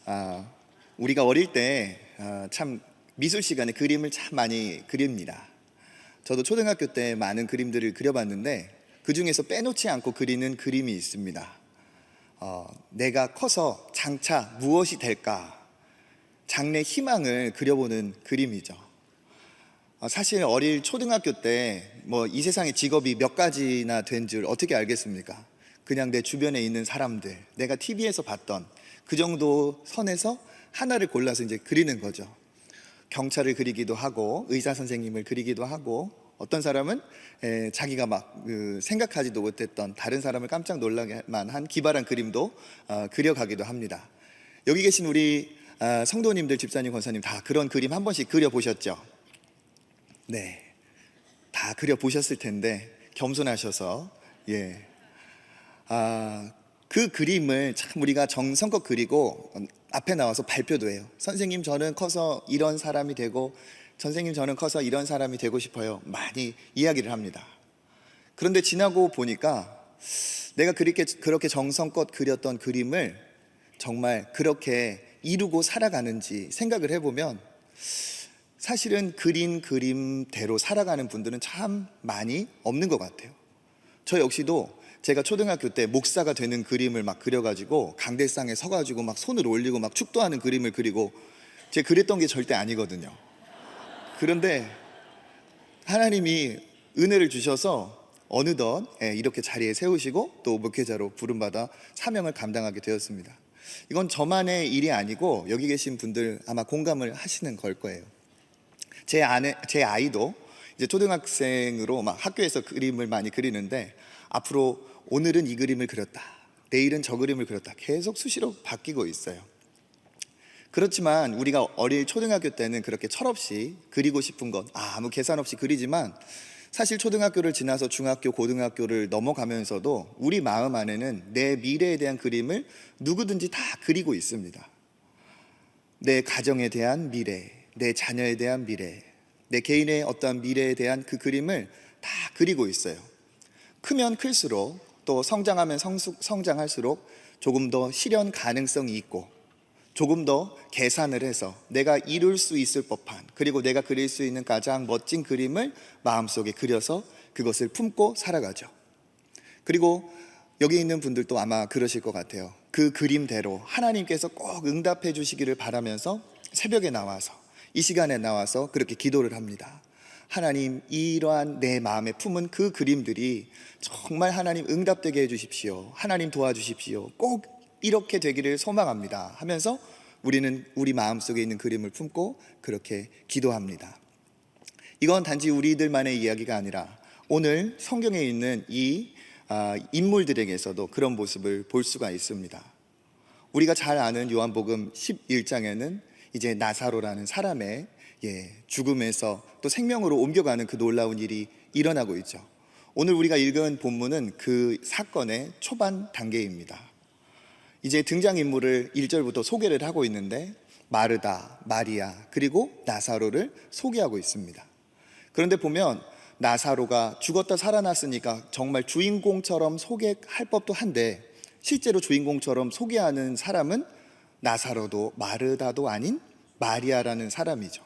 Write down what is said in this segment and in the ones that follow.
아, 우리가 어릴 때 참 미술 시간에 그림을 참 많이 그립니다. 저도 초등학교 때 많은 그림들을 그려봤는데 그 중에서 빼놓지 않고 그리는 그림이 있습니다. 내가 커서 장차 무엇이 될까? 장래 희망을 그려보는 그림이죠. 사실 어릴 초등학교 때 뭐 이 세상에 직업이 몇 가지나 된 줄 어떻게 알겠습니까? 그냥 내 주변에 있는 사람들, 내가 TV에서 봤던 그 정도 선에서 하나를 골라서 이제 그리는 거죠. 경찰을 그리기도 하고 의사 선생님을 그리기도 하고 어떤 사람은 자기가 막 생각하지도 못했던 다른 사람을 깜짝 놀라게 만한 기발한 그림도 그려가기도 합니다. 여기 계신 우리 성도님들, 집사님, 권사님 다 그런 그림 한 번씩 그려보셨죠? 네, 다 그려보셨을 텐데 겸손하셔서 그 그림을 참 우리가 정성껏 그리고 앞에 나와서 발표도 해요. 선생님, 저는 커서 이런 사람이 되고, 선생님, 저는 커서 이런 사람이 되고 싶어요. 많이 이야기를 합니다. 그런데 지나고 보니까 내가 그렇게 정성껏 그렸던 그림을 정말 그렇게 이루고 살아가는지 생각을 해보면 사실은 그린 그림대로 살아가는 분들은 참 많이 없는 것 같아요. 저 역시도 제가 초등학교 때 목사가 되는 그림을 막 그려가지고 강대상에 서가지고 막 손을 올리고 막 축도하는 그림을 그리고 제가 그랬던 게 절대 아니거든요. 그런데 하나님이 은혜를 주셔서 어느덧 이렇게 자리에 세우시고 또 목회자로 부름받아 사명을 감당하게 되었습니다. 이건 저만의 일이 아니고 여기 계신 분들 아마 공감을 하시는 걸 거예요. 제 아이도 이제 초등학생으로 막 학교에서 그림을 많이 그리는데 앞으로 오늘은 이 그림을 그렸다, 내일은 저 그림을 그렸다, 계속 수시로 바뀌고 있어요. 그렇지만 우리가 어릴 초등학교 때는 그렇게 철없이 그리고 싶은 것 아무 계산 없이 그리지만 사실 초등학교를 지나서 중학교, 고등학교를 넘어가면서도 우리 마음 안에는 내 미래에 대한 그림을 누구든지 다 그리고 있습니다. 내 가정에 대한 미래, 내 자녀에 대한 미래, 내 개인의 어떠한 미래에 대한 그 그림을 다 그리고 있어요. 크면 클수록 또 성장하면 성장할수록 조금 더 실현 가능성이 있고 조금 더 계산을 해서 내가 이룰 수 있을 법한, 그리고 내가 그릴 수 있는 가장 멋진 그림을 마음속에 그려서 그것을 품고 살아가죠. 그리고 여기 있는 분들도 아마 그러실 것 같아요. 그 그림대로 하나님께서 꼭 응답해 주시기를 바라면서 새벽에 나와서 이 시간에 나와서 그렇게 기도를 합니다. 하나님, 이러한 내 마음에 품은 그 그림들이 정말 하나님 응답되게 해주십시오. 하나님 도와주십시오. 꼭 이렇게 되기를 소망합니다 하면서 우리는 우리 마음속에 있는 그림을 품고 그렇게 기도합니다. 이건 단지 우리들만의 이야기가 아니라 오늘 성경에 있는 이 인물들에게서도 그런 모습을 볼 수가 있습니다. 우리가 잘 아는 요한복음 11장에는 이제 나사로라는 사람의 죽음에서 또 생명으로 옮겨가는 그 놀라운 일이 일어나고 있죠. 오늘 우리가 읽은 본문은 그 사건의 초반 단계입니다. 이제 등장인물을 1절부터 소개를 하고 있는데 마르다, 마리아, 그리고 나사로를 소개하고 있습니다. 그런데 보면 나사로가 죽었다 살아났으니까 정말 주인공처럼 소개할 법도 한데 실제로 주인공처럼 소개하는 사람은 나사로도 마르다도 아닌 마리아라는 사람이죠.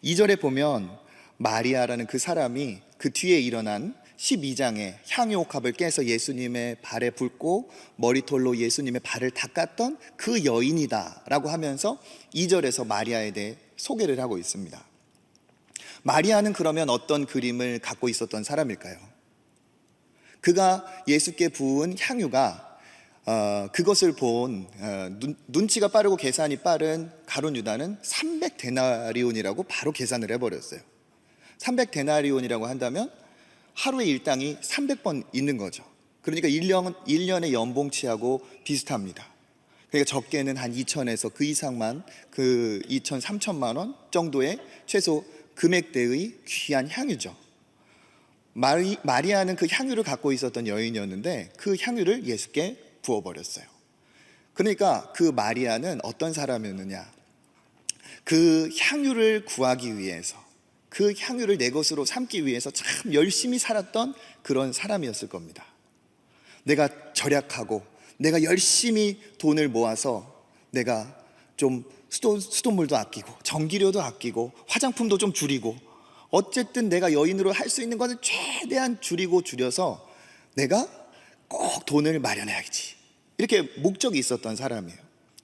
2절에 보면 마리아라는 그 사람이 그 뒤에 일어난 12장에 향유옥합을 깨서 예수님의 발에 붓고 머리털로 예수님의 발을 닦았던 그 여인이다 라고 하면서 2절에서 마리아에 대해 소개를 하고 있습니다. 마리아는 그러면 어떤 그림을 갖고 있었던 사람일까요? 그가 예수께 부은 향유가 그것을 본 눈치가 빠르고 계산이 빠른 가룟 유다는 300데나리온이라고 바로 계산을 해버렸어요. 300데나리온이라고 한다면 하루의 일당이 300번 있는 거죠. 그러니까 1년의 연봉치하고 비슷합니다. 그러니까 적게는 한 2천에서 그 이상만, 그 2천, 3천만 원 정도의 최소 금액대의 귀한 향유죠. 마리아는 그 향유를 갖고 있었던 여인이었는데 그 향유를 예수께 부어버렸어요. 그러니까 그 마리아는 어떤 사람이었느냐, 그 향유를 구하기 위해서, 그 향유를 내 것으로 삼기 위해서 참 열심히 살았던 그런 사람이었을 겁니다. 내가 절약하고 내가 열심히 돈을 모아서 내가 좀 수돗물도 아끼고 전기료도 아끼고 화장품도 좀 줄이고 어쨌든 내가 여인으로 할 수 있는 것은 최대한 줄여서 내가 꼭 돈을 마련해야지, 이렇게 목적이 있었던 사람이에요.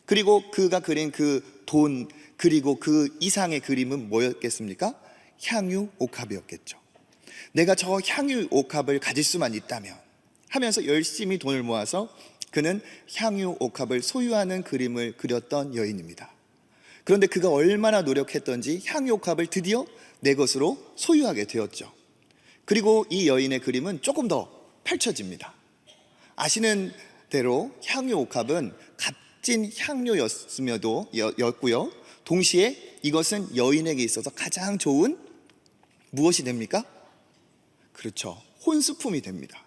그리고 그가 그린 그 돈 그리고 그 이상의 그림은 뭐였겠습니까? 향유 옥합이었겠죠. 내가 저 향유 옥합을 가질 수만 있다면 하면서 열심히 돈을 모아서 그는 향유 옥합을 소유하는 그림을 그렸던 여인입니다. 그런데 그가 얼마나 노력했던지 향유 옥합을 드디어 내 것으로 소유하게 되었죠. 그리고 이 여인의 그림은 조금 더 펼쳐집니다. 아시는 대로 향유 옥합은 값진 향료였고요. 동시에 이것은 여인에게 있어서 가장 좋은 무엇이 됩니까? 그렇죠. 혼수품이 됩니다.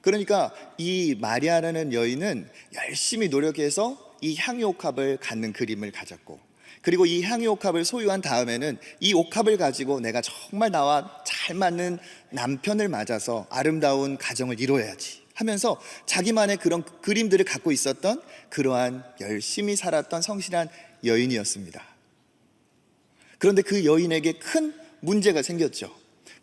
그러니까 이 마리아라는 여인은 열심히 노력해서 이 향유 옥합을 갖는 그림을 가졌고, 그리고 이 향유 옥합을 소유한 다음에는 이 옥합을 가지고 내가 정말 나와 잘 맞는 남편을 맞아서 아름다운 가정을 이루어야지 하면서 자기만의 그런 그림들을 갖고 있었던 그러한 열심히 살았던 성실한 여인이었습니다. 그런데 그 여인에게 큰 문제가 생겼죠.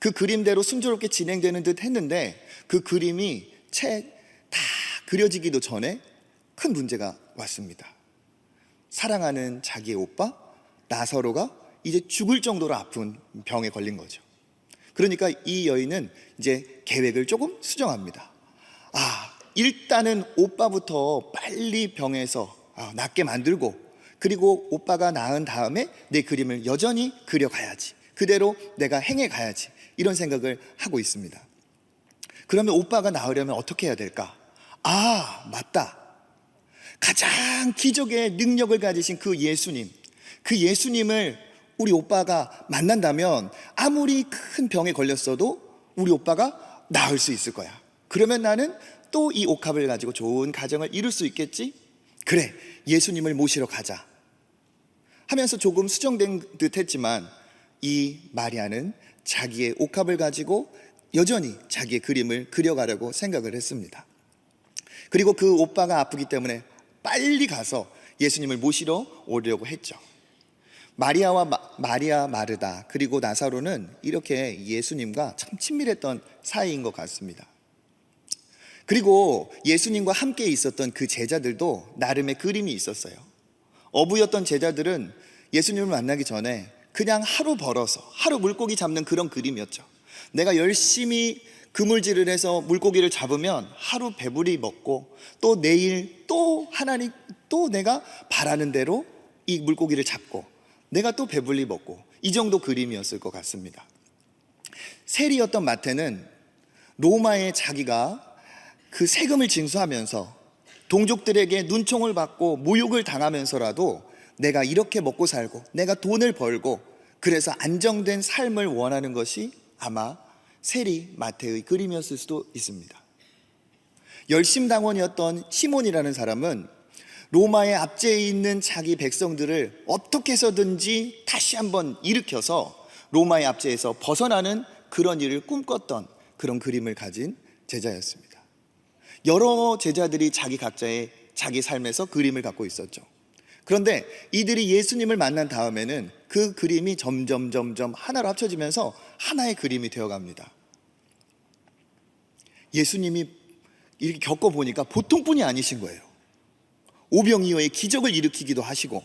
그 그림대로 순조롭게 진행되는 듯 했는데 그 그림이 채 다 그려지기도 전에 큰 문제가 왔습니다. 사랑하는 자기의 오빠 나사로가 이제 죽을 정도로 아픈 병에 걸린 거죠. 그러니까 이 여인은 이제 계획을 조금 수정합니다. 일단은 오빠부터 빨리 병에서 낫게 만들고, 그리고 오빠가 나은 다음에 내 그림을 여전히 그려가야지, 그대로 내가 행해 가야지, 이런 생각을 하고 있습니다. 그러면 오빠가 나으려면 어떻게 해야 될까? 맞다. 가장 기적의 능력을 가지신 그 예수님을 우리 오빠가 만난다면 아무리 큰 병에 걸렸어도 우리 오빠가 나을 수 있을 거야. 그러면 나는 또 이 옥합을 가지고 좋은 가정을 이룰 수 있겠지? 그래, 예수님을 모시러 가자 하면서 조금 수정된 듯 했지만 이 마리아는 자기의 옥합을 가지고 여전히 자기의 그림을 그려가려고 생각을 했습니다. 그리고 그 오빠가 아프기 때문에 빨리 가서 예수님을 모시러 오려고 했죠. 마리아 마르다 그리고 나사로는 이렇게 예수님과 참 친밀했던 사이인 것 같습니다. 그리고 예수님과 함께 있었던 그 제자들도 나름의 그림이 있었어요. 어부였던 제자들은 예수님을 만나기 전에 그냥 하루 벌어서 하루 물고기 잡는 그런 그림이었죠. 내가 열심히 그물질을 해서 물고기를 잡으면 하루 배불리 먹고 또 내일 또 하나님 또 내가 바라는 대로 이 물고기를 잡고 내가 또 배불리 먹고, 이 정도 그림이었을 것 같습니다. 세리였던 마태는 로마에 자기가 그 세금을 징수하면서 동족들에게 눈총을 받고 모욕을 당하면서라도 내가 이렇게 먹고 살고 내가 돈을 벌고 그래서 안정된 삶을 원하는 것이 아마 세리 마태의 그림이었을 수도 있습니다. 열심당원이었던 시몬이라는 사람은 로마의 압제에 있는 자기 백성들을 어떻게 해서든지 다시 한번 일으켜서 로마의 압제에서 벗어나는 그런 일을 꿈꿨던 그런 그림을 가진 제자였습니다. 여러 제자들이 자기 각자의 자기 삶에서 그림을 갖고 있었죠. 그런데 이들이 예수님을 만난 다음에는 그 그림이 점점 하나로 합쳐지면서 하나의 그림이 되어갑니다. 예수님이 이렇게 겪어보니까 보통 분이 아니신 거예요. 오병이어의 기적을 일으키기도 하시고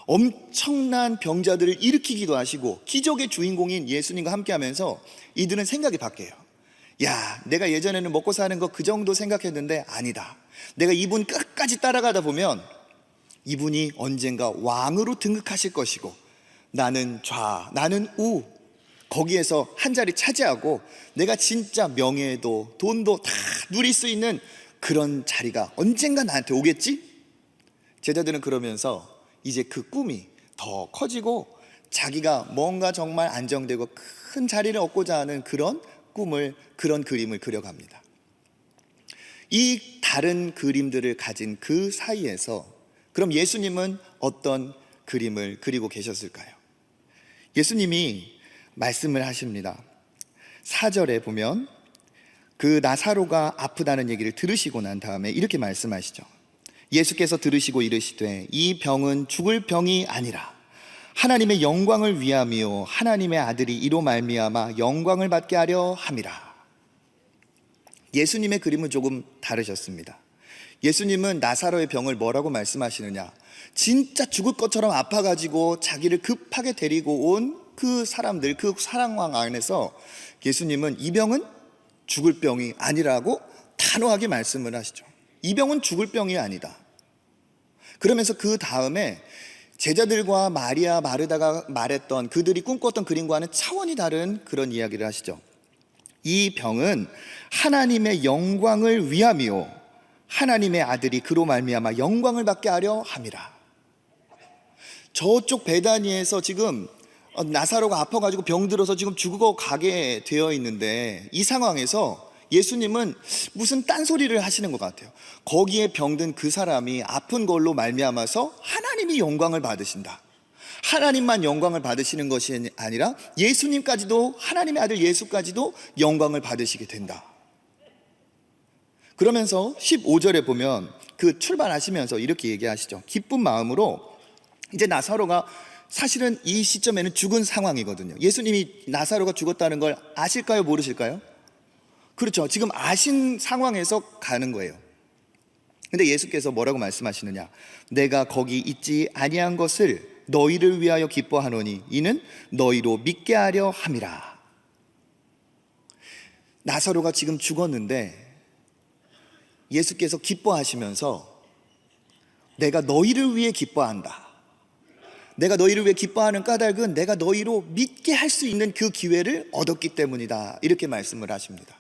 엄청난 병자들을 일으키기도 하시고 기적의 주인공인 예수님과 함께하면서 이들은 생각이 바뀌어요. 내가 예전에는 먹고 사는 거 그 정도 생각했는데 아니다. 내가 이분 끝까지 따라가다 보면 이분이 언젠가 왕으로 등극하실 것이고 나는 좌, 나는 우, 거기에서 한 자리 차지하고 내가 진짜 명예도 돈도 다 누릴 수 있는 그런 자리가 언젠가 나한테 오겠지? 제자들은 그러면서 이제 그 꿈이 더 커지고 자기가 뭔가 정말 안정되고 큰 자리를 얻고자 하는 그런 꿈을, 그런 그림을 그려갑니다. 이 다른 그림들을 가진 그 사이에서 그럼 예수님은 어떤 그림을 그리고 계셨을까요? 예수님이 말씀을 하십니다. 4절에 보면 그 나사로가 아프다는 얘기를 들으시고 난 다음에 이렇게 말씀하시죠. 예수께서 들으시고 이르시되 이 병은 죽을 병이 아니라 하나님의 영광을 위함이요 하나님의 아들이 이로 말미암아 영광을 받게 하려 함이라. 예수님의 그림은 조금 다르셨습니다. 예수님은 나사로의 병을 뭐라고 말씀하시느냐, 진짜 죽을 것처럼 아파가지고 자기를 급하게 데리고 온 그 사람들, 그 상황 안에서 예수님은 이 병은 죽을 병이 아니라고 단호하게 말씀을 하시죠. 이 병은 죽을 병이 아니다. 그러면서 그 다음에 제자들과 마리아, 마르다가 말했던, 그들이 꿈꿨던 그림과는 차원이 다른 그런 이야기를 하시죠. 이 병은 하나님의 영광을 위함이요 하나님의 아들이 그로 말미암아 영광을 받게 하려 함이라. 저쪽 베다니에서 지금 나사로가 아파가지고 병들어서 지금 죽어가게 되어 있는데, 이 상황에서 예수님은 무슨 딴소리를 하시는 것 같아요. 거기에 병든 그 사람이 아픈 걸로 말미암아서 하나님이 영광을 받으신다. 하나님만 영광을 받으시는 것이 아니라 예수님까지도, 하나님의 아들 예수까지도 영광을 받으시게 된다. 그러면서 15절에 보면 그 출발하시면서 이렇게 얘기하시죠. 기쁜 마음으로, 이제 나사로가 사실은 이 시점에는 죽은 상황이거든요. 예수님이 나사로가 죽었다는 걸 아실까요? 모르실까요? 그렇죠. 지금 아신 상황에서 가는 거예요. 근데 예수께서 뭐라고 말씀하시느냐, 내가 거기 있지 아니한 것을 너희를 위하여 기뻐하노니 이는 너희로 믿게 하려 함이라. 나사로가 지금 죽었는데 예수께서 기뻐하시면서 내가 너희를 위해 기뻐한다. 내가 너희를 위해 기뻐하는 까닭은 내가 너희로 믿게 할 수 있는 그 기회를 얻었기 때문이다. 이렇게 말씀을 하십니다.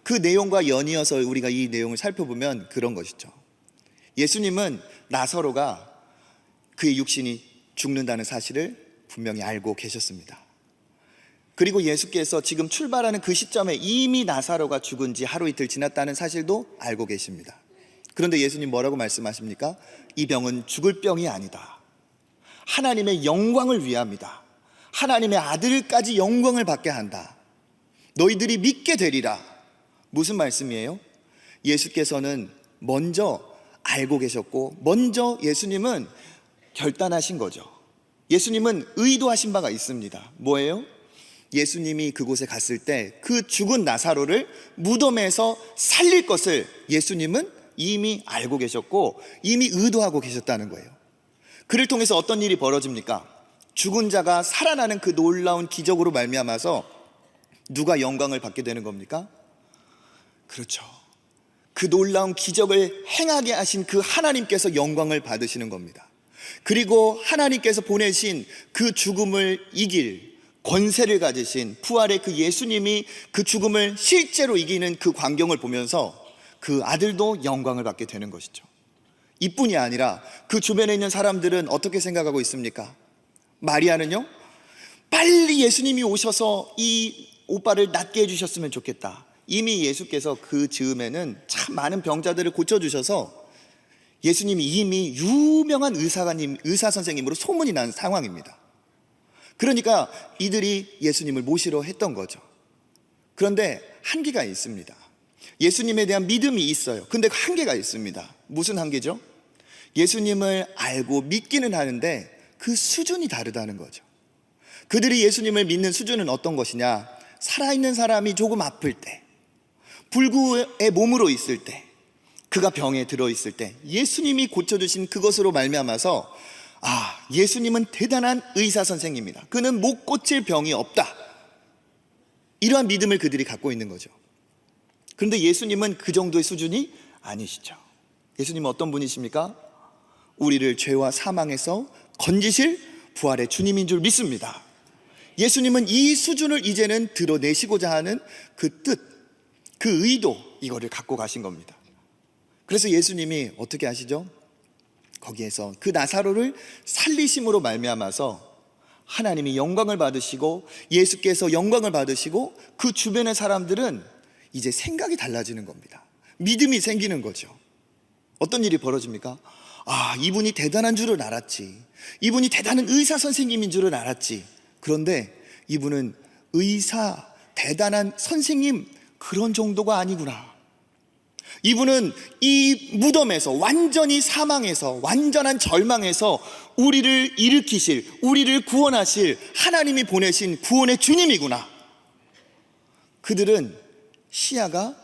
그 내용과 연이어서 우리가 이 내용을 살펴보면 그런 것이죠. 예수님은 나사로가 그의 육신이 죽는다는 사실을 분명히 알고 계셨습니다. 그리고 예수께서 지금 출발하는 그 시점에 이미 나사로가 죽은 지 하루 이틀 지났다는 사실도 알고 계십니다. 그런데 예수님 뭐라고 말씀하십니까? 이 병은 죽을 병이 아니다. 하나님의 영광을 위함이다. 하나님의 아들까지 영광을 받게 한다. 너희들이 믿게 되리라. 무슨 말씀이에요? 예수께서는 먼저 알고 계셨고, 먼저 예수님은 결단하신 거죠. 예수님은 의도하신 바가 있습니다. 뭐예요? 예수님이 그곳에 갔을 때 그 죽은 나사로를 무덤에서 살릴 것을 예수님은 이미 알고 계셨고 이미 의도하고 계셨다는 거예요. 그를 통해서 어떤 일이 벌어집니까? 죽은 자가 살아나는 그 놀라운 기적으로 말미암아서 누가 영광을 받게 되는 겁니까? 그렇죠. 그 놀라운 기적을 행하게 하신 그 하나님께서 영광을 받으시는 겁니다. 그리고 하나님께서 보내신 그 죽음을 이길 권세를 가지신 부활의 그 예수님이 그 죽음을 실제로 이기는 그 광경을 보면서 그 아들도 영광을 받게 되는 것이죠. 이뿐이 아니라 그 주변에 있는 사람들은 어떻게 생각하고 있습니까? 마리아는요, 빨리 예수님이 오셔서 이 오빠를 낫게 해주셨으면 좋겠다. 이미 예수께서 그 즈음에는 참 많은 병자들을 고쳐주셔서 예수님이 이미 유명한 의사 선생님으로 소문이 난 상황입니다. 그러니까 이들이 예수님을 모시러 했던 거죠. 그런데 한계가 있습니다. 예수님에 대한 믿음이 있어요. 근데 한계가 있습니다. 무슨 한계죠? 예수님을 알고 믿기는 하는데 그 수준이 다르다는 거죠. 그들이 예수님을 믿는 수준은 어떤 것이냐? 살아있는 사람이 조금 아플 때, 불구의 몸으로 있을 때, 그가 병에 들어있을 때 예수님이 고쳐주신 그것으로 말미암아서 예수님은 대단한 의사 선생님이다. 그는 못 고칠 병이 없다. 이러한 믿음을 그들이 갖고 있는 거죠. 그런데 예수님은 그 정도의 수준이 아니시죠. 예수님은 어떤 분이십니까? 우리를 죄와 사망에서 건지실 부활의 주님인 줄 믿습니다. 예수님은 이 수준을 이제는 드러내시고자 하는 그 뜻, 그 의도, 이거를 갖고 가신 겁니다. 그래서 예수님이 어떻게 하시죠? 거기에서 그 나사로를 살리심으로 말미암아서 하나님이 영광을 받으시고 예수께서 영광을 받으시고 그 주변의 사람들은 이제 생각이 달라지는 겁니다. 믿음이 생기는 거죠. 어떤 일이 벌어집니까? 이분이 대단한 줄은 알았지. 이분이 대단한 의사 선생님인 줄은 알았지. 그런데 이분은 의사, 대단한 선생님 그런 정도가 아니구나. 이분은 이 무덤에서, 완전히 사망해서, 완전한 절망에서 우리를 일으키실, 우리를 구원하실 하나님이 보내신 구원의 주님이구나. 그들은 시야가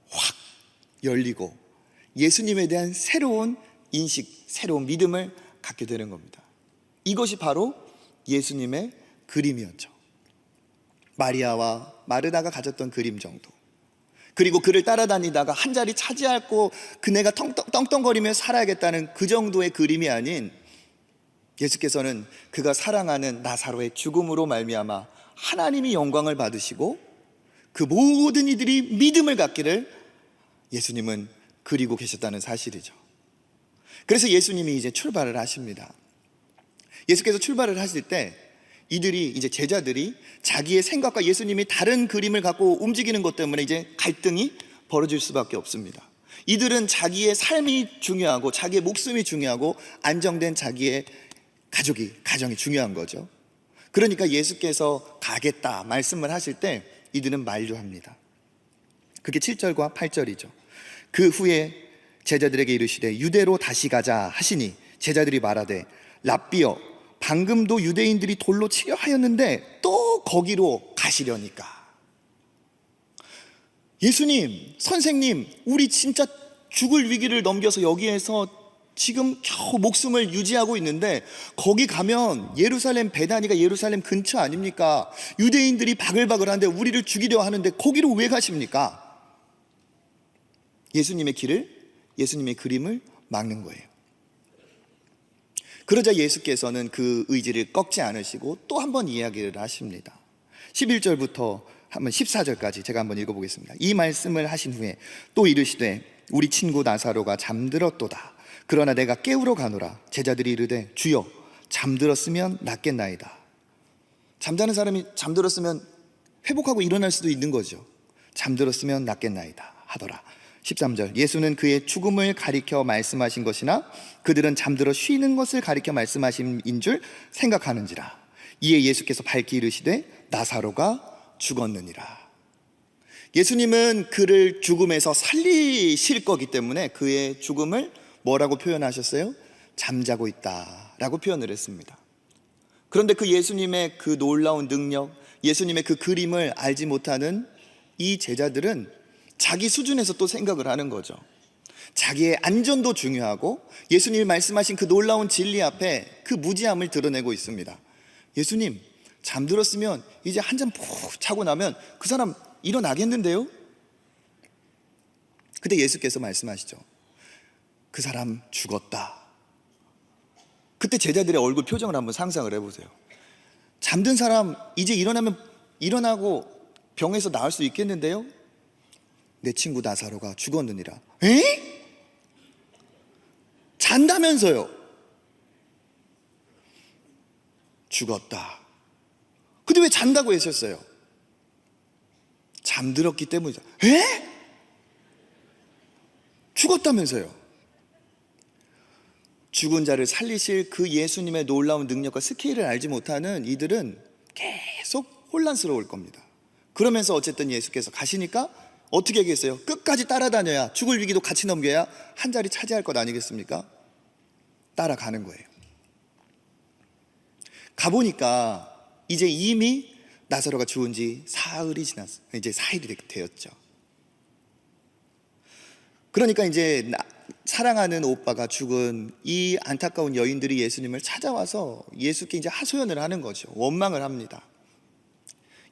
확 열리고 예수님에 대한 새로운 인식, 새로운 믿음을 갖게 되는 겁니다. 이것이 바로 예수님의 그림이었죠. 마리아와 마르다가 가졌던 그림 정도, 그리고 그를 따라다니다가 한 자리 차지하고 그네가 떵떵거리며 살아야겠다는 그 정도의 그림이 아닌, 예수께서는 그가 사랑하는 나사로의 죽음으로 말미암아 하나님이 영광을 받으시고 그 모든 이들이 믿음을 갖기를 예수님은 그리고 계셨다는 사실이죠. 그래서 예수님이 이제 출발을 하십니다. 예수께서 출발을 하실 때 이들이, 이제 제자들이 자기의 생각과 예수님이 다른 그림을 갖고 움직이는 것 때문에 이제 갈등이 벌어질 수밖에 없습니다. 이들은 자기의 삶이 중요하고 자기의 목숨이 중요하고 안정된 자기의 가정이 중요한 거죠. 그러니까 예수께서 가겠다 말씀을 하실 때 이들은 만류합니다. 그게 7절과 8절이죠. 그 후에 제자들에게 이르시되 유대로 다시 가자 하시니 제자들이 말하되 랍비여, 방금도 유대인들이 돌로 치려 하였는데 또 거기로 가시려니까. 예수님, 선생님, 우리 진짜 죽을 위기를 넘겨서 여기에서 지금 겨우 목숨을 유지하고 있는데 거기 가면 예루살렘, 베다니가 예루살렘 근처 아닙니까? 유대인들이 바글바글한데 우리를 죽이려 하는데 거기로 왜 가십니까? 예수님의 길을, 예수님의 그림을 막는 거예요. 그러자 예수께서는 그 의지를 꺾지 않으시고 또 한 번 이야기를 하십니다. 11절부터 한번 14절까지 제가 한번 읽어보겠습니다. 이 말씀을 하신 후에 또 이르시되 우리 친구 나사로가 잠들었도다. 그러나 내가 깨우러 가노라. 제자들이 이르되 주여, 잠들었으면 낫겠나이다. 잠자는 사람이 잠들었으면 회복하고 일어날 수도 있는 거죠. 잠들었으면 낫겠나이다 하더라. 13절, 예수는 그의 죽음을 가리켜 말씀하신 것이나 그들은 잠들어 쉬는 것을 가리켜 말씀하신 줄 생각하는지라. 이에 예수께서 밝히 이르시되 나사로가 죽었느니라. 예수님은 그를 죽음에서 살리실 거기 때문에 그의 죽음을 뭐라고 표현하셨어요? 잠자고 있다 라고 표현을 했습니다. 그런데 그 예수님의 그 놀라운 능력, 예수님의 그 그림을 알지 못하는 이 제자들은 자기 수준에서 또 생각을 하는 거죠. 자기의 안전도 중요하고 예수님이 말씀하신 그 놀라운 진리 앞에 그 무지함을 드러내고 있습니다. 예수님, 잠들었으면 이제 한잠 푹 자고 나면 그 사람 일어나겠는데요? 그때 예수께서 말씀하시죠. 그 사람 죽었다. 그때 제자들의 얼굴 표정을 한번 상상을 해보세요. 잠든 사람 이제 일어나고 병에서 나을 수 있겠는데요? 내 친구 나사로가 죽었느니라. 에? 잔다면서요? 죽었다. 근데 왜 잔다고 했었어요? 잠들었기 때문이죠. 에? 죽었다면서요? 죽은 자를 살리실 그 예수님의 놀라운 능력과 스케일을 알지 못하는 이들은 계속 혼란스러울 겁니다. 그러면서 어쨌든 예수께서 가시니까 어떻게 하겠어요? 끝까지 따라다녀야, 죽을 위기도 같이 넘겨야 한 자리 차지할 것 아니겠습니까? 따라가는 거예요. 가보니까 이제 이미 나사로가 죽은 지 사흘이 지났어요. 이제 4일이 되었죠. 그러니까 이제 사랑하는 오빠가 죽은 이 안타까운 여인들이 예수님을 찾아와서 예수께 이제 하소연을 하는 거죠. 원망을 합니다.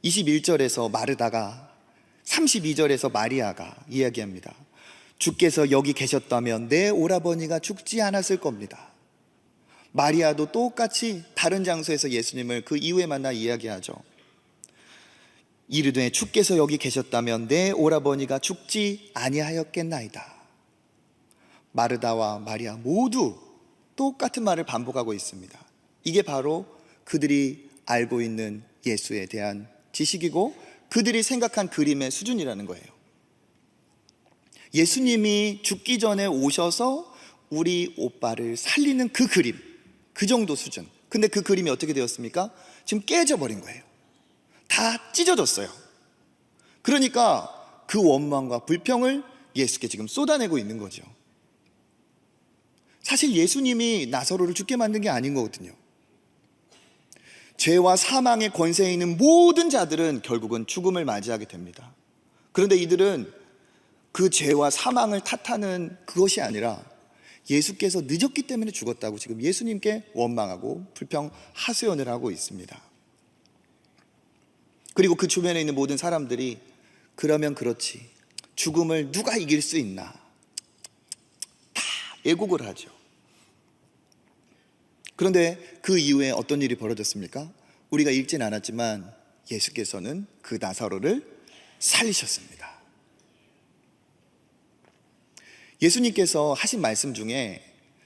21절에서 마르다가, 32절에서 마리아가 이야기합니다. 주께서 여기 계셨다면 내 오라버니가 죽지 않았을 겁니다. 마리아도 똑같이 다른 장소에서 예수님을 그 이후에 만나 이야기하죠. 이르되 주께서 여기 계셨다면 내 오라버니가 죽지 아니하였겠나이다. 마르다와 마리아 모두 똑같은 말을 반복하고 있습니다. 이게 바로 그들이 알고 있는 예수에 대한 지식이고 그들이 생각한 그림의 수준이라는 거예요. 예수님이 죽기 전에 오셔서 우리 오빠를 살리는 그 그림, 그 정도 수준. 근데 그 그림이 어떻게 되었습니까? 지금 깨져버린 거예요. 다 찢어졌어요. 그러니까 그 원망과 불평을 예수께 지금 쏟아내고 있는 거죠. 사실 예수님이 나사로를 죽게 만든 게 아닌 거거든요. 죄와 사망의 권세에 있는 모든 자들은 결국은 죽음을 맞이하게 됩니다. 그런데 이들은 그 죄와 사망을 탓하는 그것이 아니라 예수께서 늦었기 때문에 죽었다고 지금 예수님께 원망하고 불평 하소연을 하고 있습니다. 그리고 그 주변에 있는 모든 사람들이 그러면 그렇지, 죽음을 누가 이길 수 있나, 다 애국을 하죠. 그런데 그 이후에 어떤 일이 벌어졌습니까? 우리가 읽진 않았지만 예수께서는 그 나사로를 살리셨습니다. 예수님께서 하신 말씀 중에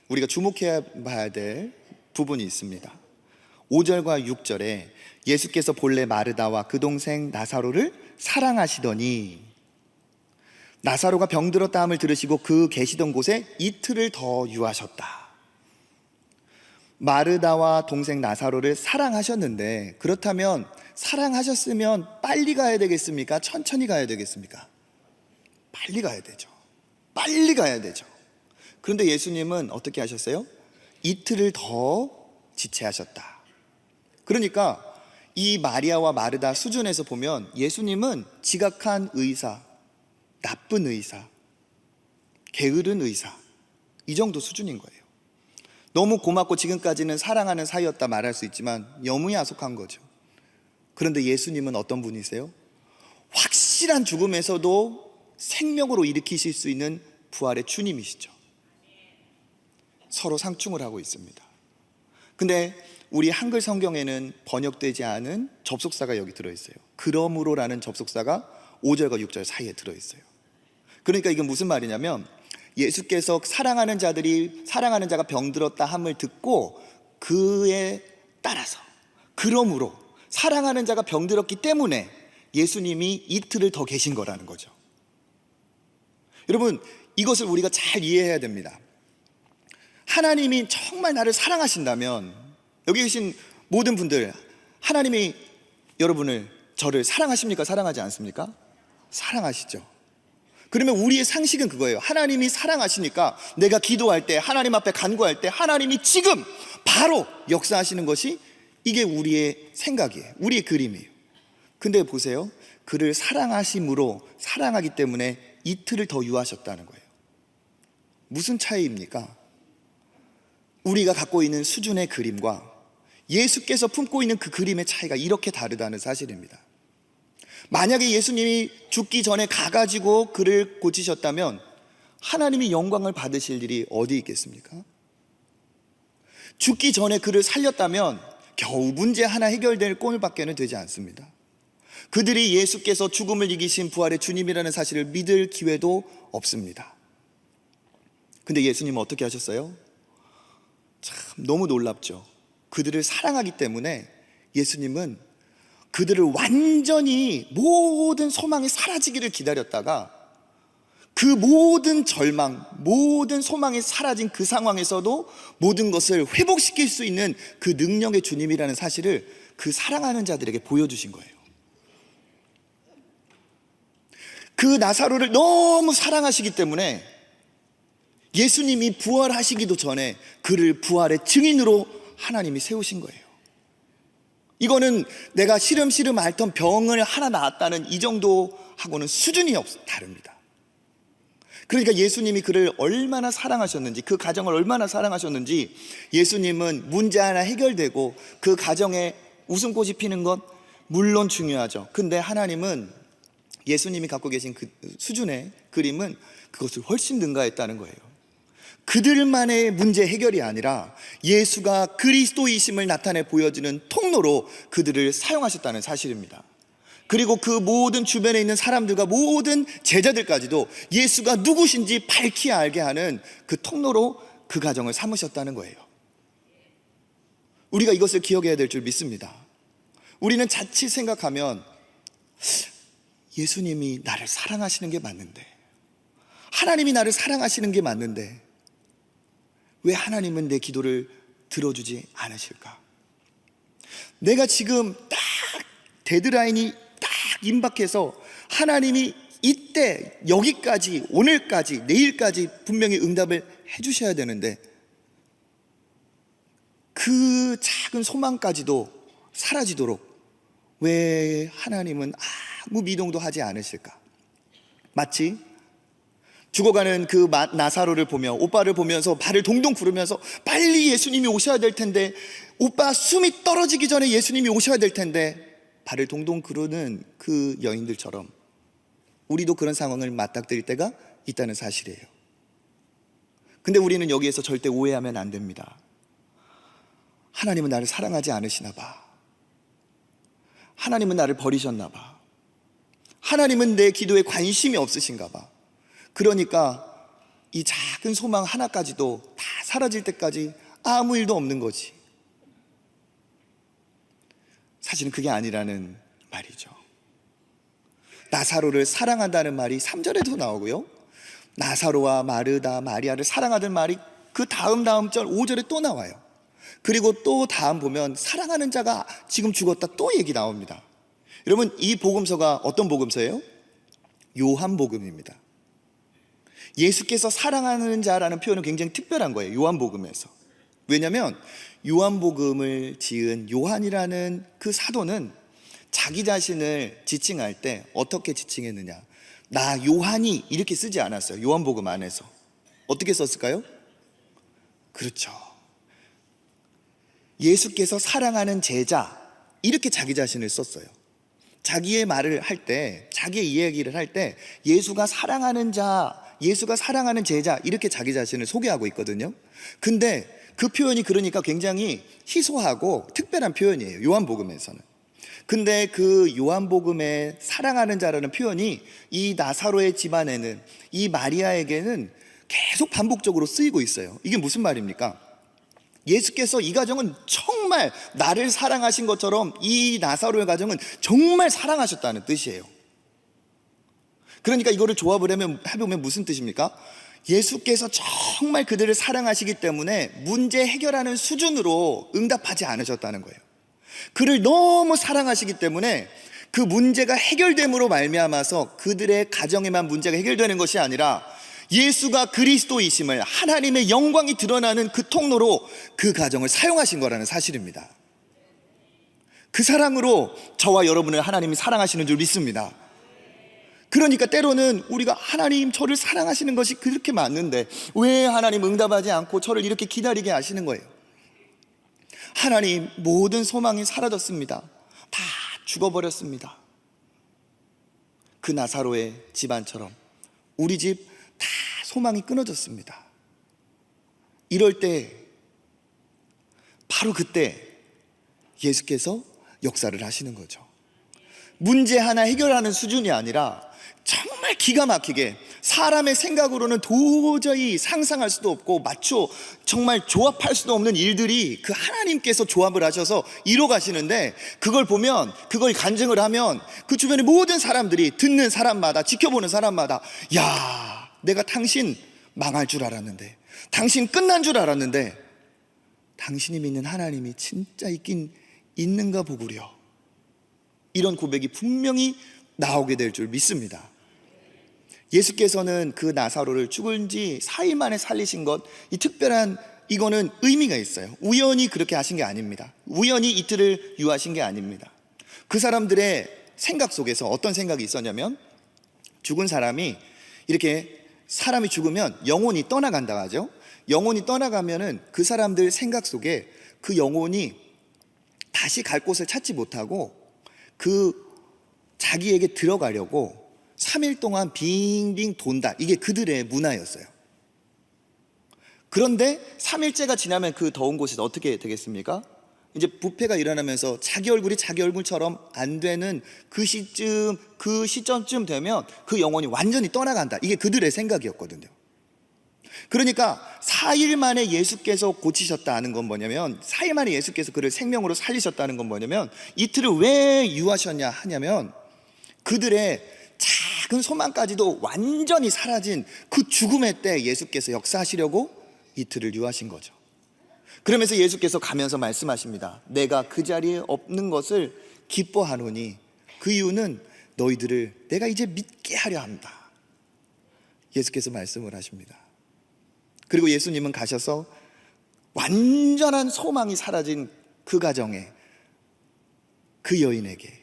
우리가 주목해야 봐야 될 부분이 있습니다. 5절과 6절에 예수께서 본래 마르다와 그 동생 나사로를 사랑하시더니 나사로가 병들었다 함을 들으시고 그 계시던 곳에 이틀을 더 유하셨다. 마르다와 동생 나사로를 사랑하셨는데, 그렇다면 사랑하셨으면 빨리 가야 되겠습니까? 천천히 가야 되겠습니까? 빨리 가야 되죠. 빨리 가야 되죠. 그런데 예수님은 어떻게 하셨어요? 이틀을 더 지체하셨다. 그러니까 이 마리아와 마르다 수준에서 보면 예수님은 지각한 의사, 나쁜 의사, 게으른 의사, 이 정도 수준인 거예요. 너무 고맙고 지금까지는 사랑하는 사이였다 말할 수 있지만 여무야속한 거죠. 그런데 예수님은 어떤 분이세요? 확실한 죽음에서도 생명으로 일으키실 수 있는 부활의 주님이시죠. 서로 상충을 하고 있습니다. 근데 우리 한글 성경에는 번역되지 않은 접속사가 여기 들어있어요. 그러므로라는 접속사가 5절과 6절 사이에 들어있어요. 그러니까 이건 무슨 말이냐면, 예수께서 사랑하는 자가 병들었다 함을 듣고 그에 따라서, 그러므로 사랑하는 자가 병들었기 때문에 예수님이 이틀을 더 계신 거라는 거죠. 여러분, 이것을 우리가 잘 이해해야 됩니다. 하나님이 정말 나를 사랑하신다면, 여기 계신 모든 분들, 하나님이 여러분을, 저를 사랑하십니까? 사랑하지 않습니까? 사랑하시죠. 그러면 우리의 상식은 그거예요. 하나님이 사랑하시니까 내가 기도할 때, 하나님 앞에 간구할 때 하나님이 지금 바로 역사하시는 것이, 이게 우리의 생각이에요. 우리의 그림이에요. 근데 보세요, 그를 사랑하심으로, 사랑하기 때문에 이틀을 더 유하셨다는 거예요. 무슨 차이입니까? 우리가 갖고 있는 수준의 그림과 예수께서 품고 있는 그 그림의 차이가 이렇게 다르다는 사실입니다. 만약에 예수님이 죽기 전에 가가지고 그를 고치셨다면 하나님이 영광을 받으실 일이 어디 있겠습니까? 죽기 전에 그를 살렸다면 겨우 문제 하나 해결될 꼴밖에는 되지 않습니다. 그들이 예수께서 죽음을 이기신 부활의 주님이라는 사실을 믿을 기회도 없습니다. 근데 예수님은 어떻게 하셨어요? 참 너무 놀랍죠. 그들을 사랑하기 때문에 예수님은 그들을 완전히 모든 소망이 사라지기를 기다렸다가 그 모든 절망, 모든 소망이 사라진 그 상황에서도 모든 것을 회복시킬 수 있는 그 능력의 주님이라는 사실을 그 사랑하는 자들에게 보여주신 거예요. 그 나사로를 너무 사랑하시기 때문에 예수님이 부활하시기도 전에 그를 부활의 증인으로 하나님이 세우신 거예요. 이거는 내가 시름시름 앓던 병을 하나 나았다는 이 정도하고는 수준이 다릅니다. 그러니까 예수님이 그를 얼마나 사랑하셨는지, 그 가정을 얼마나 사랑하셨는지, 예수님은 문제 하나 해결되고 그 가정에 웃음꽃이 피는 것 물론 중요하죠. 근데 하나님은 예수님이 갖고 계신 그 수준의 그림은 그것을 훨씬 능가했다는 거예요. 그들만의 문제 해결이 아니라 예수가 그리스도이심을 나타내 보여주는 통로로 그들을 사용하셨다는 사실입니다. 그리고 그 모든 주변에 있는 사람들과 모든 제자들까지도 예수가 누구신지 밝히 알게 하는 그 통로로 그 가정을 삼으셨다는 거예요. 우리가 이것을 기억해야 될 줄 믿습니다. 우리는 자칫 생각하면 예수님이 나를 사랑하시는 게 맞는데, 하나님이 나를 사랑하시는 게 맞는데 왜 하나님은 내 기도를 들어주지 않으실까? 내가 지금 딱 데드라인이 딱 임박해서 하나님이 이때 여기까지, 오늘까지, 내일까지 분명히 응답을 해주셔야 되는데 그 작은 소망까지도 사라지도록 왜 하나님은 아무 미동도 하지 않으실까? 마치 죽어가는 그 나사로를 보며, 오빠를 보면서 발을 동동 구르면서 빨리 예수님이 오셔야 될 텐데, 오빠 숨이 떨어지기 전에 예수님이 오셔야 될 텐데 발을 동동 구르는 그 여인들처럼 우리도 그런 상황을 맞닥뜨릴 때가 있다는 사실이에요. 근데 우리는 여기에서 절대 오해하면 안 됩니다. 하나님은 나를 사랑하지 않으시나 봐. 하나님은 나를 버리셨나 봐. 하나님은 내 기도에 관심이 없으신가 봐. 그러니까 이 작은 소망 하나까지도 다 사라질 때까지 아무 일도 없는 거지. 사실은 그게 아니라는 말이죠. 나사로를 사랑한다는 말이 3절에도 나오고요, 나사로와 마르다, 마리아를 사랑하던 말이 그 다음 절 5절에 또 나와요. 그리고 또 다음 보면 사랑하는 자가 지금 죽었다 또 얘기 나옵니다. 여러분, 이 복음서가 어떤 복음서예요? 요한복음입니다. 예수께서 사랑하는 자라는 표현은 굉장히 특별한 거예요, 요한복음에서. 왜냐하면 요한복음을 지은 요한이라는 그 사도는 자기 자신을 지칭할 때 어떻게 지칭했느냐, 나 요한이 이렇게 쓰지 않았어요. 요한복음 안에서 어떻게 썼을까요? 그렇죠, 예수께서 사랑하는 제자, 이렇게 자기 자신을 썼어요. 자기의 말을 할 때, 자기의 이야기를 할 때 예수가 사랑하는 자, 예수가 사랑하는 제자, 이렇게 자기 자신을 소개하고 있거든요. 근데 그 표현이 그러니까 굉장히 희소하고 특별한 표현이에요, 요한복음에서는. 근데 그 요한복음의 사랑하는 자라는 표현이 이 나사로의 집안에는, 이 마리아에게는 계속 반복적으로 쓰이고 있어요. 이게 무슨 말입니까? 예수께서 이 가정은 정말 나를 사랑하신 것처럼 이 나사로의 가정은 정말 사랑하셨다는 뜻이에요. 그러니까 이거를 조합을 해보면 무슨 뜻입니까? 예수께서 정말 그들을 사랑하시기 때문에 문제 해결하는 수준으로 응답하지 않으셨다는 거예요. 그를 너무 사랑하시기 때문에 그 문제가 해결됨으로 말미암아서 그들의 가정에만 문제가 해결되는 것이 아니라 예수가 그리스도이심을, 하나님의 영광이 드러나는 그 통로로 그 가정을 사용하신 거라는 사실입니다. 그 사랑으로 저와 여러분을 하나님이 사랑하시는 줄 믿습니다. 그러니까 때로는 우리가 하나님, 저를 사랑하시는 것이 그렇게 맞는데 왜 하나님 응답하지 않고 저를 이렇게 기다리게 하시는 거예요? 하나님, 모든 소망이 사라졌습니다. 다 죽어버렸습니다. 그 나사로의 집안처럼 우리 집 다 소망이 끊어졌습니다. 이럴 때, 바로 그때 예수께서 역사를 하시는 거죠. 문제 하나 해결하는 수준이 아니라 정말 기가 막히게, 사람의 생각으로는 도저히 상상할 수도 없고 정말 조합할 수도 없는 일들이 그 하나님께서 조합을 하셔서 이뤄 가시는데, 그걸 보면, 그걸 간증을 하면 그 주변의 모든 사람들이, 듣는 사람마다, 지켜보는 사람마다, 야, 내가 당신 망할 줄 알았는데, 당신 끝난 줄 알았는데 당신이 믿는 하나님이 진짜 있긴 있는가 보구려, 이런 고백이 분명히 나오게 될 줄 믿습니다. 예수께서는 그 나사로를 죽은 지 4일 만에 살리신 것, 이 특별한, 이거는 의미가 있어요. 우연히 그렇게 하신 게 아닙니다. 우연히 이틀을 유하신 게 아닙니다. 그 사람들의 생각 속에서 어떤 생각이 있었냐면, 죽은 사람이, 이렇게 사람이 죽으면 영혼이 떠나간다 하죠. 영혼이 떠나가면은 그 사람들 생각 속에 그 영혼이 다시 갈 곳을 찾지 못하고 그 자기에게 들어가려고 3일 동안 빙빙 돈다, 이게 그들의 문화였어요. 그런데 3일째가 지나면 그 더운 곳에서 어떻게 되겠습니까? 이제 부패가 일어나면서 자기 얼굴이 자기 얼굴처럼 안 되는 그 시점쯤 되면 그 영혼이 완전히 떠나간다, 이게 그들의 생각이었거든요. 그러니까 4일 만에 예수께서 고치셨다는 건 뭐냐면, 4일 만에 예수께서 그를 생명으로 살리셨다는 건 뭐냐면, 이틀을 왜 유하셨냐 하냐면, 그들의 작은 소망까지도 완전히 사라진 그 죽음의 때 예수께서 역사하시려고 이틀을 유하신 거죠. 그러면서 예수께서 가면서 말씀하십니다. 내가 그 자리에 없는 것을 기뻐하노니, 그 이유는 너희들을 내가 이제 믿게 하려 한다. 예수께서 말씀을 하십니다. 그리고 예수님은 가셔서 완전한 소망이 사라진 그 가정에, 그 여인에게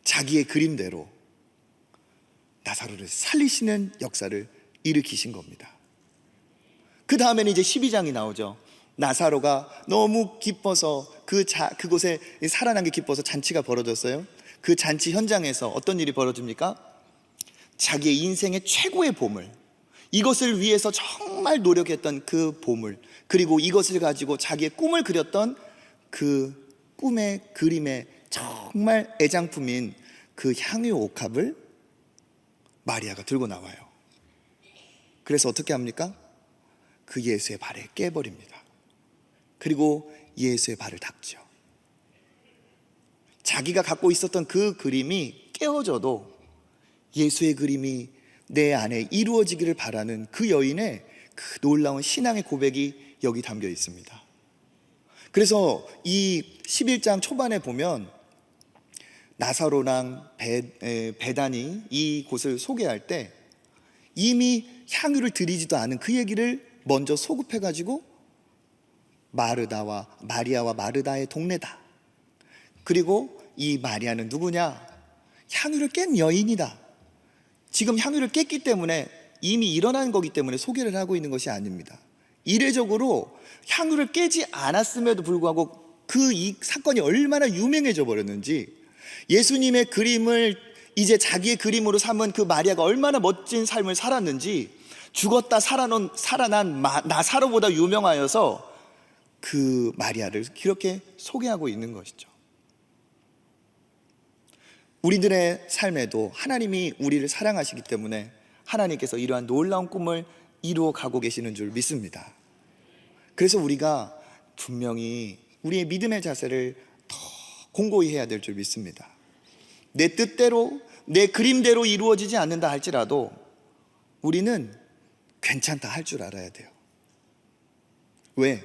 자기의 그림대로 나사로를 살리시는 역사를 일으키신 겁니다. 그 다음에는 이제 12장이 나오죠. 나사로가 너무 기뻐서 그곳에 살아난 게 기뻐서 잔치가 벌어졌어요. 그 잔치 현장에서 어떤 일이 벌어집니까? 자기의 인생의 최고의 보물, 이것을 위해서 정말 노력했던 그 보물, 그리고 이것을 가지고 자기의 꿈을 그렸던 그 꿈의 그림의 정말 애장품인 그 향유 옥합을 마리아가 들고 나와요. 그래서 어떻게 합니까? 그 예수의 발에 깨버립니다. 그리고 예수의 발을 닦죠. 자기가 갖고 있었던 그 그림이 깨어져도 예수의 그림이 내 안에 이루어지기를 바라는 그 여인의 그 놀라운 신앙의 고백이 여기 담겨 있습니다. 그래서 이 11장 초반에 보면 나사로랑 베다니 이 곳을 소개할 때 이미 향유를 드리지도 않은 그 얘기를 먼저 소급해가지고 마리아와 마르다의 동네다. 그리고 이 마리아는 누구냐? 향유를 깬 여인이다. 지금 향유를 깼기 때문에 이미 일어난 거기 때문에 소개를 하고 있는 것이 아닙니다. 이례적으로 향유를 깨지 않았음에도 불구하고 그 이 사건이 얼마나 유명해져 버렸는지, 예수님의 그림을 이제 자기의 그림으로 삼은 그 마리아가 얼마나 멋진 삶을 살았는지, 죽었다 살아난 나사로보다 유명하여서 그 마리아를 이렇게 소개하고 있는 것이죠. 우리들의 삶에도 하나님이 우리를 사랑하시기 때문에 하나님께서 이러한 놀라운 꿈을 이루어 가고 계시는 줄 믿습니다. 그래서 우리가 분명히 우리의 믿음의 자세를 더 공고히 해야 될 줄 믿습니다. 내 뜻대로, 내 그림대로 이루어지지 않는다 할지라도 우리는 괜찮다 할 줄 알아야 돼요. 왜?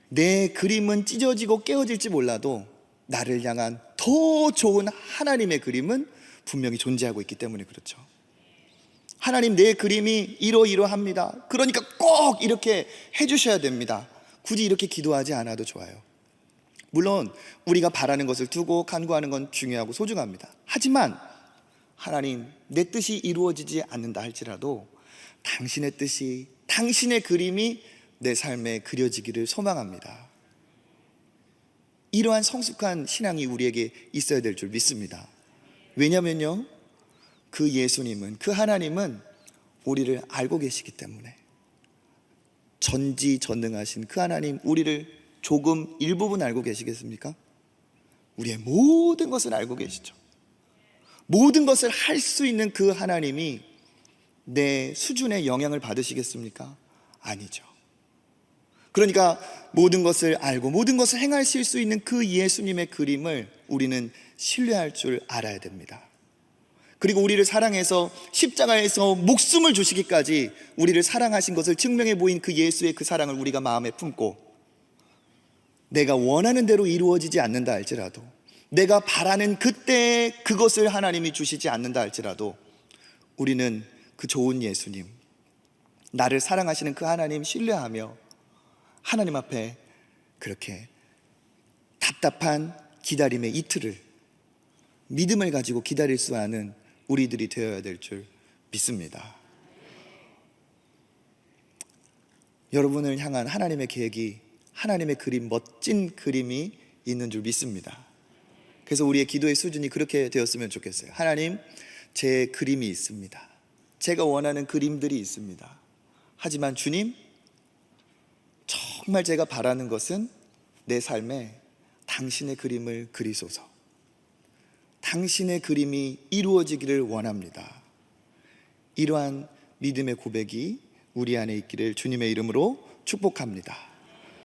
내 그림은 찢어지고 깨어질지 몰라도 나를 향한 더 좋은 하나님의 그림은 분명히 존재하고 있기 때문에 그렇죠. 하나님, 내 그림이 이러이러합니다. 그러니까 꼭 이렇게 해주셔야 됩니다. 굳이 이렇게 기도하지 않아도 좋아요. 물론 우리가 바라는 것을 두고 간구하는 건 중요하고 소중합니다. 하지만 하나님, 내 뜻이 이루어지지 않는다 할지라도 당신의 뜻이, 당신의 그림이 내 삶에 그려지기를 소망합니다. 이러한 성숙한 신앙이 우리에게 있어야 될 줄 믿습니다. 왜냐면요, 그 예수님은, 그 하나님은 우리를 알고 계시기 때문에, 전지전능하신 그 하나님, 우리를 조금 일부분 알고 계시겠습니까? 우리의 모든 것을 알고 계시죠. 모든 것을 할 수 있는 그 하나님이 내 수준의 영향을 받으시겠습니까? 아니죠. 그러니까 모든 것을 알고 모든 것을 행하실 수 있는 그 예수님의 그림을 우리는 신뢰할 줄 알아야 됩니다. 그리고 우리를 사랑해서 십자가에서 목숨을 주시기까지 우리를 사랑하신 것을 증명해 보인 그 예수의 그 사랑을 우리가 마음에 품고, 내가 원하는 대로 이루어지지 않는다 할지라도, 내가 바라는 그때 그것을 하나님이 주시지 않는다 할지라도 우리는 그 좋은 예수님, 나를 사랑하시는 그 하나님 신뢰하며 하나님 앞에 그렇게 답답한 기다림의 이틀을 믿음을 가지고 기다릴 수 있는 우리들이 되어야 될 줄 믿습니다. 여러분을 향한 하나님의 계획이, 하나님의 그림, 멋진 그림이 있는 줄 믿습니다. 그래서 우리의 기도의 수준이 그렇게 되었으면 좋겠어요. 하나님, 제 그림이 있습니다. 제가 원하는 그림들이 있습니다. 하지만 주님, 정말 제가 바라는 것은 내 삶에 당신의 그림을 그리소서. 당신의 그림이 이루어지기를 원합니다. 이러한 믿음의 고백이 우리 안에 있기를 주님의 이름으로 축복합니다.